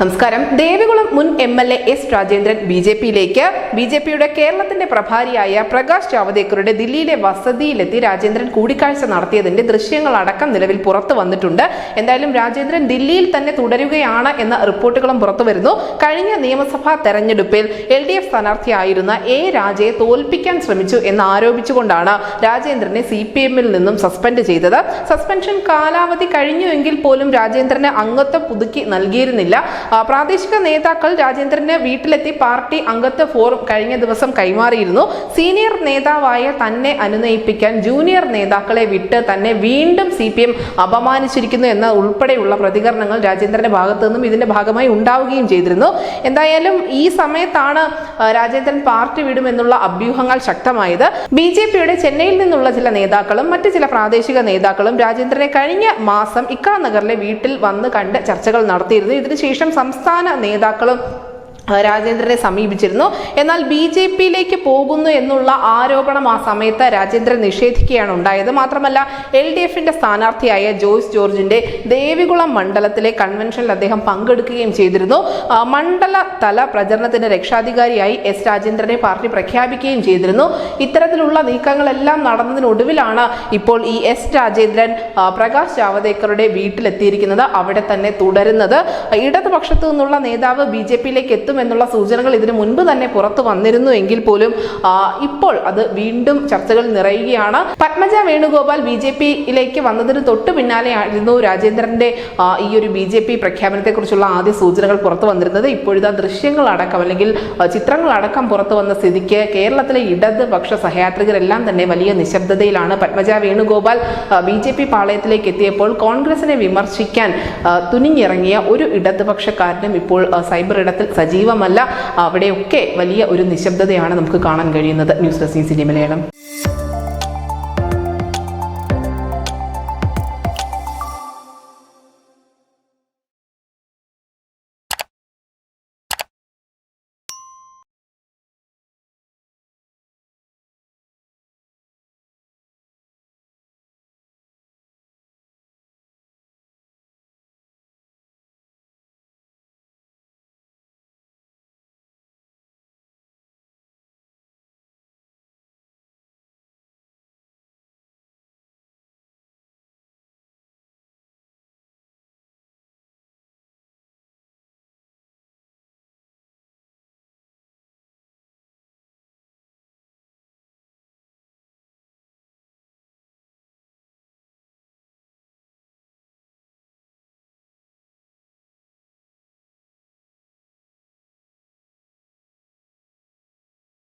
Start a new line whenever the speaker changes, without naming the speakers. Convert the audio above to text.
നമസ്കാരം. ദേവികുളം മുൻ MLA S Rajendran ബിജെപിയുടെ കേരളത്തിന്റെ പ്രഭാരിയായ പ്രകാശ് ജാവദേക്കറുടെ ദില്ലിയിലെ വസതിയിലെത്തി രാജേന്ദ്രൻ കൂടിക്കാഴ്ച നടത്തിയതിന്റെ ദൃശ്യങ്ങളടക്കം നിലവിൽ പുറത്തു വന്നിട്ടുണ്ട്. എന്തായാലും രാജേന്ദ്രൻ ദില്ലിയിൽ തന്നെ തുടരുകയാണ് എന്ന റിപ്പോർട്ടുകളും പുറത്തു വരുന്നു. കഴിഞ്ഞ നിയമസഭാ തെരഞ്ഞെടുപ്പിൽ LDF സ്ഥാനാർത്ഥിയായിരുന്ന A രാജയെ തോൽപ്പിക്കാൻ ശ്രമിച്ചു എന്ന് ആരോപിച്ചുകൊണ്ടാണ് രാജേന്ദ്രനെ CPM-ൽ നിന്നും സസ്പെൻഡ് ചെയ്തത്. സസ്പെൻഷൻ കാലാവധി കഴിഞ്ഞുവെങ്കിൽ പോലും രാജേന്ദ്രന് അംഗത്വം പുതുക്കി നൽകിയിരുന്നില്ല. പ്രാദേശിക നേതാക്കൾ രാജേന്ദ്രന് വീട്ടിലെത്തി പാർട്ടി അംഗത്വ ഫോറം കഴിഞ്ഞ ദിവസം കൈമാറിയിരുന്നു. സീനിയർ നേതാവായ തന്നെ അനുനയിപ്പിക്കാൻ ജൂനിയർ നേതാക്കളെ വിട്ട് തന്നെ വീണ്ടും CPM അപമാനിച്ചിരിക്കുന്നു എന്ന ഉൾപ്പെടെയുള്ള പ്രതികരണങ്ങൾ രാജേന്ദ്രന്റെ ഭാഗത്തു നിന്നും ഇതിന്റെ ഭാഗമായി ഉണ്ടാവുകയും ചെയ്തിരുന്നു. എന്തായാലും ഈ സമയത്താണ് രാജേന്ദ്രൻ പാർട്ടി വിടുമെന്നുള്ള അഭ്യൂഹങ്ങൾ ശക്തമായത്. BJPയുടെ ചെന്നൈയിൽ നിന്നുള്ള ചില നേതാക്കളും മറ്റു ചില പ്രാദേശിക നേതാക്കളും രാജേന്ദ്രനെ കഴിഞ്ഞ മാസം ഇക്കാ നഗറിലെ വീട്ടിൽ വന്ന് കണ്ട് ചർച്ചകൾ നടത്തിയിരുന്നു. ഇതിനുശേഷം സംസ്ഥാന നേതാക്കളും രാജേന്ദ്രനെ സമീപിച്ചിരുന്നു. എന്നാൽ BJPയിലേക്ക് പോകുന്നു എന്നുള്ള ആരോപണം ആ സമയത്ത് രാജേന്ദ്രൻ നിഷേധിക്കുകയാണ് ഉണ്ടായത്. മാത്രമല്ല LDFന്റെ സ്ഥാനാർത്ഥിയായ ജോയ്സ് ജോർജിന്റെ ദേവികുളം മണ്ഡലത്തിലെ കൺവെൻഷനിൽ അദ്ദേഹം പങ്കെടുക്കുകയും ചെയ്തിരുന്നു. മണ്ഡല തല പ്രചരണത്തിന്റെ രക്ഷാധികാരിയായി S രാജേന്ദ്രനെ പാർട്ടി പ്രഖ്യാപിക്കുകയും ചെയ്തിരുന്നു. ഇത്തരത്തിലുള്ള നീക്കങ്ങളെല്ലാം നടന്നതിനൊടുവിലാണ് ഇപ്പോൾ ഈ S രാജേന്ദ്രൻ പ്രകാശ് ജാവദേക്കറുടെ വീട്ടിലെത്തിയിരിക്കുന്നത്, അവിടെ തന്നെ തുടരുന്നത്. ഇടതുപക്ഷത്തു നിന്നുള്ള നേതാവ് BJPയിലേക്ക് എത്തും എന്നുള്ള സൂചനകൾ ഇതിനു മുൻപ് തന്നെ പുറത്തു വന്നിരുന്നു എങ്കിൽ പോലും ഇപ്പോൾ അത് വീണ്ടും ചർച്ചകൾ നിറയുകയാണ്. പത്മജ വേണുഗോപാൽ BJPയിലേക്ക് വന്നതിന് തൊട്ട് പിന്നാലെയായിരുന്നു രാജേന്ദ്രന്റെ ഈ ഒരു BJP പ്രഖ്യാപനത്തെ കുറിച്ചുള്ള ആദ്യ സൂചനകൾ പുറത്തു വന്നിരുന്നത്. ഇപ്പോഴത്തെ ദൃശ്യങ്ങളടക്കം അല്ലെങ്കിൽ ചിത്രങ്ങളടക്കം പുറത്തു വന്ന സ്ഥിതിക്ക് കേരളത്തിലെ ഇടതുപക്ഷ സഹയാത്രികരെല്ലാം തന്നെ വലിയ നിശബ്ദതയിലാണ്. പത്മജ വേണുഗോപാൽ BJP പാളയത്തിലേക്ക് എത്തിയപ്പോൾ കോൺഗ്രസിനെ വിമർശിക്കാൻ തുനിഞ്ഞിറങ്ങിയ ഒരു ഇടതുപക്ഷക്കാരനും ഇപ്പോൾ സൈബർ ഇടത്തിൽ സജീവമല്ല. അവിടെയൊക്കെ വലിയ ഒരു നിശബ്ദതയാണ് നമുക്ക് കാണാൻ കഴിയുന്നത്. News desk CCTV Malayalam.